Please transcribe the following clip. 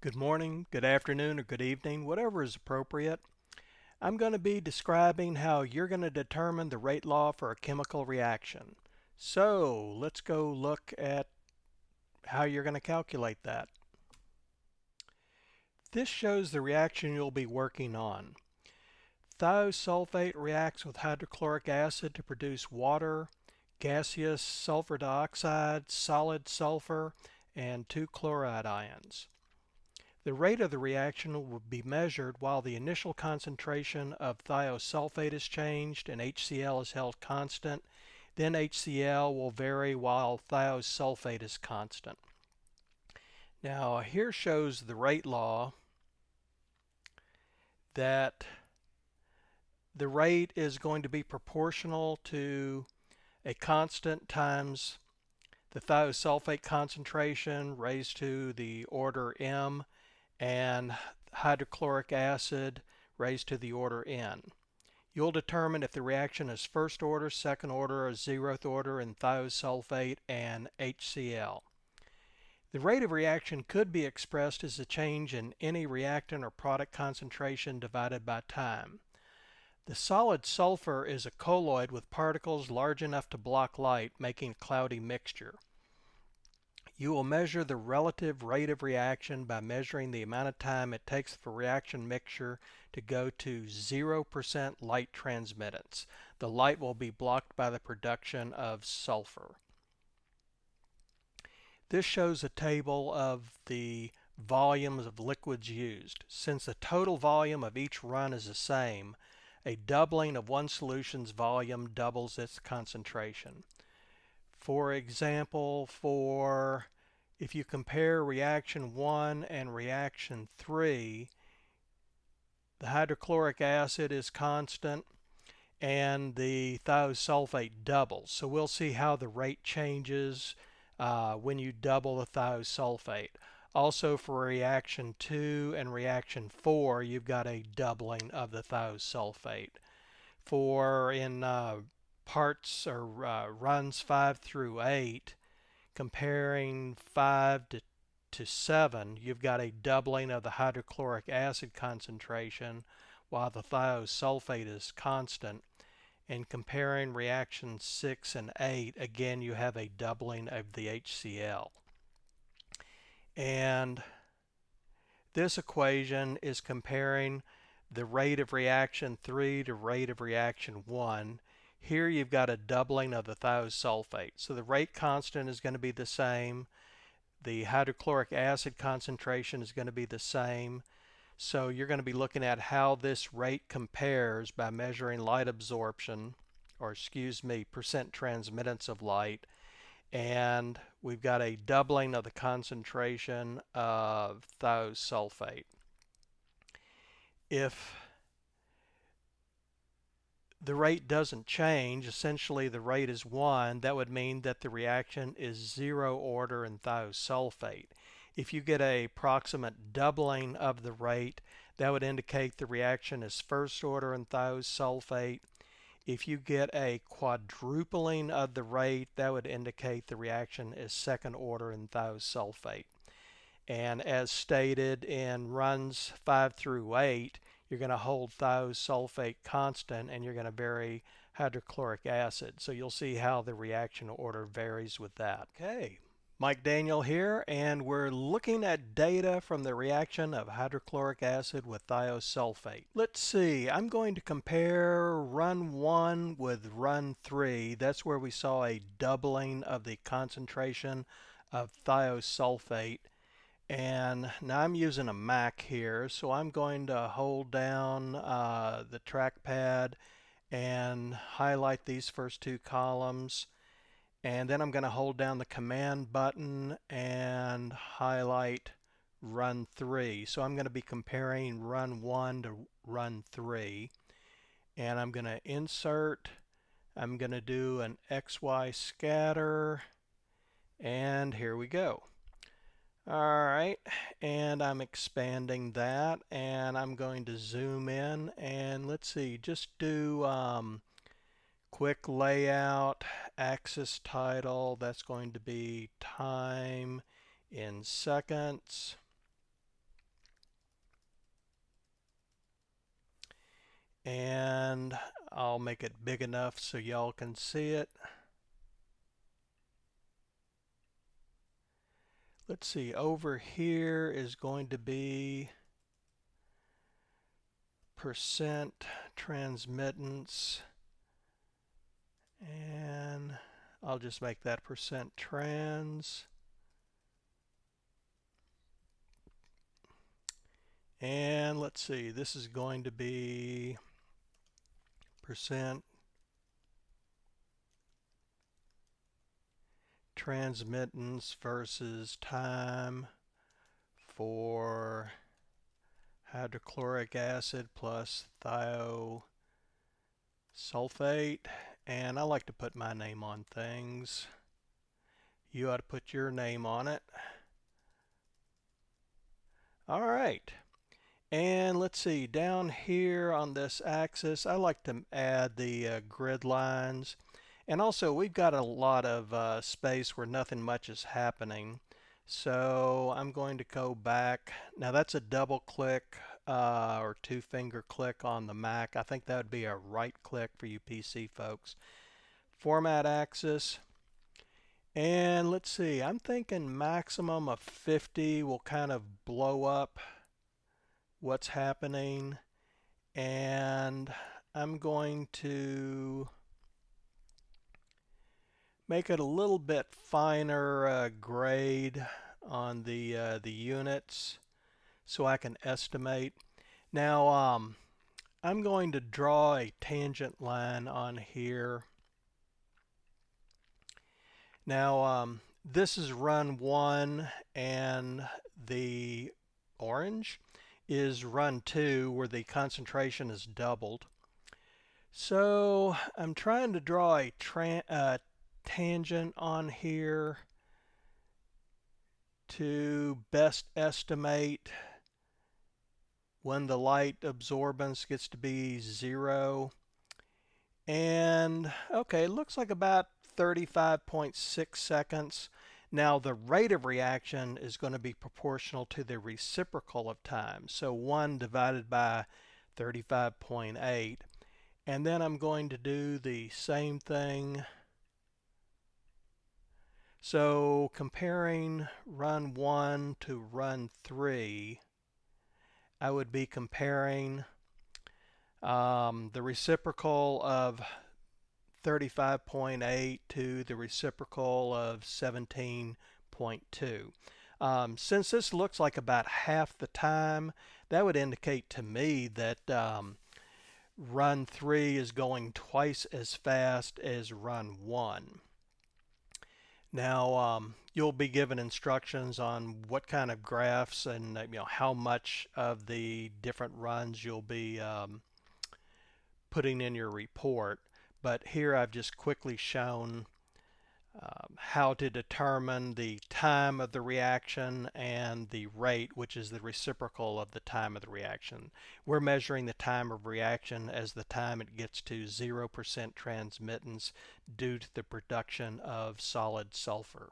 Good morning, good afternoon, or good evening, whatever is appropriate. I'm going to be describing how you're going to determine the rate law for a chemical reaction. So let's go look at how you're going to calculate that. This shows the reaction you'll be working on. Thiosulfate reacts with hydrochloric acid to produce water, gaseous sulfur dioxide, solid sulfur, and two chloride ions. The rate of the reaction will be measured while the initial concentration of thiosulfate is changed and HCl is held constant. Then HCl will vary while thiosulfate is constant. Now here shows the rate law that the rate is going to be proportional to a constant times the thiosulfate concentration raised to the order m and hydrochloric acid raised to the order n. You'll determine if the reaction is first order, second order, or zeroth order in thiosulfate and HCl. The rate of reaction could be expressed as a change in any reactant or product concentration divided by time. The solid sulfur is a colloid with particles large enough to block light, making a cloudy mixture. You will measure the relative rate of reaction by measuring the amount of time it takes for reaction mixture to go to 0% light transmittance. The light will be blocked by the production of sulfur. This shows a table of the volumes of liquids used. Since the total volume of each run is the same, a doubling of one solution's volume doubles its concentration. For example, if you compare reaction 1 and reaction 3, the hydrochloric acid is constant and the thiosulfate doubles. So we'll see how the rate changes when you double the thiosulfate. Also for reaction 2 and reaction 4, you've got a doubling of the thiosulfate. In parts or runs 5 through 8, comparing 5 to 7, you've got a doubling of the hydrochloric acid concentration while the thiosulfate is constant. And comparing reactions 6 and 8, again you have a doubling of the HCl. And this equation is comparing the rate of reaction 3 to rate of reaction 1. Here you've got a doubling of the thiosulfate. So the rate constant is going to be the same. The hydrochloric acid concentration is going to be the same. So you're going to be looking at how this rate compares by measuring light absorption, or percent transmittance of light. And we've got a doubling of the concentration of thiosulfate. If the rate doesn't change, essentially the rate is 1, that would mean that the reaction is 0 order in thiosulfate. If you get a approximate doubling of the rate, that would indicate the reaction is first order in thiosulfate. If you get a quadrupling of the rate, that would indicate the reaction is second order in thiosulfate. And as stated in runs 5 through 8, you're going to hold thiosulfate constant and you're going to vary hydrochloric acid. So you'll see how the reaction order varies with that. Okay, Mike Daniel here, and we're looking at data from the reaction of hydrochloric acid with thiosulfate. Let's see, I'm going to compare run 1 with run 3. That's where we saw a doubling of the concentration of thiosulfate. And now I'm using a Mac here, so I'm going to hold down the trackpad and highlight these first two columns. And then I'm going to hold down the command button and highlight run 3. So I'm going to be comparing run 1 to run 3. And I'm going to insert, I'm going to do an XY scatter, and here we go. Alright, and I'm expanding that, and I'm going to zoom in, and let's see, just do quick layout, axis title, that's going to be time in seconds, and I'll make it big enough so y'all can see it. Let's see, over here is going to be percent transmittance, and I'll just make that percent trans. And let's see, this is going to be percent transmittance versus time for hydrochloric acid plus thiosulfate. And I like to put my name on things. You ought to put your name on it. All right. And let's see, down here on this axis, I like to add the grid lines. And also, we've got a lot of space where nothing much is happening. So I'm going to go back. Now that's a double click or two finger click on the Mac. I think that would be a right click for you PC folks. Format axis. And let's see, I'm thinking maximum of 50 will kind of blow up what's happening. And I'm going to make it a little bit finer grade on the units so I can estimate. Now I'm going to draw a tangent line on here. Now this is run 1, and the orange is run 2 where the concentration is doubled. So I'm trying to draw a tangent on here to best estimate when the light absorbance gets to be 0. And okay, it looks like about 35.6 seconds. Now the rate of reaction is going to be proportional to the reciprocal of time. So 1 divided by 35.8. And then I'm going to do the same thing. So comparing run 1 to run 3, I would be comparing the reciprocal of 35.8 to the reciprocal of 17.2. Since this looks like about half the time, that would indicate to me that run 3 is going twice as fast as run 1. Now you'll be given instructions on what kind of graphs and how much of the different runs you'll be putting in your report. But here I've just quickly shown how to determine the time of the reaction and the rate, which is the reciprocal of the time of the reaction. We're measuring the time of reaction as the time it gets to 0% transmittance due to the production of solid sulfur.